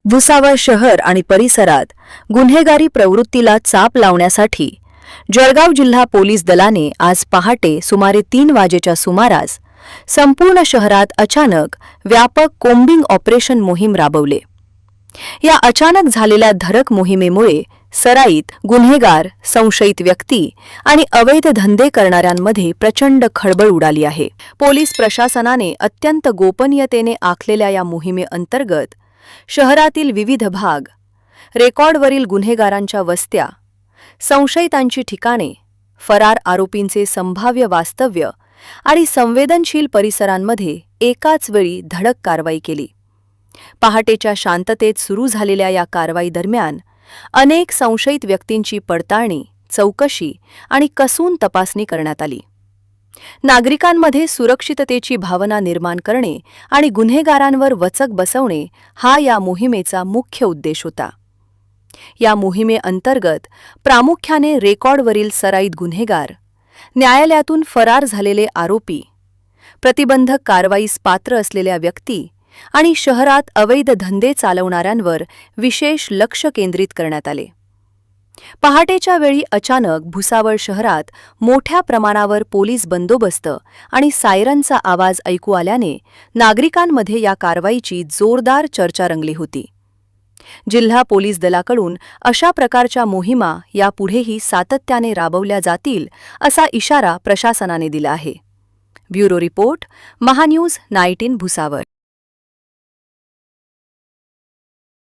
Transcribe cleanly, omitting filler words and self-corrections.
भुसावळ शहर आणि परिसरात गुन्हेगारी प्रवृत्तीला चाप लावण्यासाठी जळगाव जिल्हा पोलीस दलाने आज पहाटे सुमारे 3 वाजेच्या सुमारास संपूर्ण शहरात अचानक व्यापक कोम्बिंग ऑपरेशन मोहीम राबवले। या अचानक झालेल्या धडक मोहिमेमुळे सराईत गुन्हेगार, संशयित व्यक्ती आणि अवैध धंदे करणाऱ्यांमध्ये प्रचंड खळबळ उडाली आहे। पोलीस प्रशासनाने अत्यंत गोपनीयतेने आखलेल्या या मोहिमेअंतर्गत शहरातील विविध भाग, रेकॉर्डवरील गुन्हेगारांच्या वस्त्या, संशयितांची ठिकाणे, फरार आरोपींचे संभाव्य वास्तव्य आणि संवेदनशील परिसरांमध्ये एकाच वेळी धडक कारवाई केली। पहाटेच्या शांततेत सुरू झालेल्या या कारवाई दरम्यान अनेक संशयित व्यक्तींची पडताळणी, चौकशी आणि कसून तपासणी करण्यात आली। नागरिकांमध्ये सुरक्षिततेची भावना निर्माण करणे आणि गुन्हेगारांवर वचक बसवणे हा या मोहिमेचा मुख्य उद्देश होता। या मोहिमेअंतर्गत प्रामुख्याने रेकॉर्डवरील सराईत गुन्हेगार, न्यायालयातून फरार झालेले आरोपी, प्रतिबंधक कारवाईस पात्र असलेल्या व्यक्ती आणि शहरात अवैध धंदे चालवणाऱ्यांवर विशेष लक्ष केंद्रित करण्यात आले। पहाटेच्या वेळी अचानक भुसावळ शहरात मोठ्या प्रमाणावर पोलीस बंदोबस्त आणि सायरनचा आवाज ऐकू आल्याने नागरिकांमध्ये या कारवाईची जोरदार चर्चा रंगली होती। जिल्हा पोलीस दलाकडून अशा प्रकारच्या मोहिमा यापुढेही सातत्याने राबवल्या जातील असा इशारा प्रशासनाने दिला आहे। Bureau report, Mahanews 19 Bhusawal.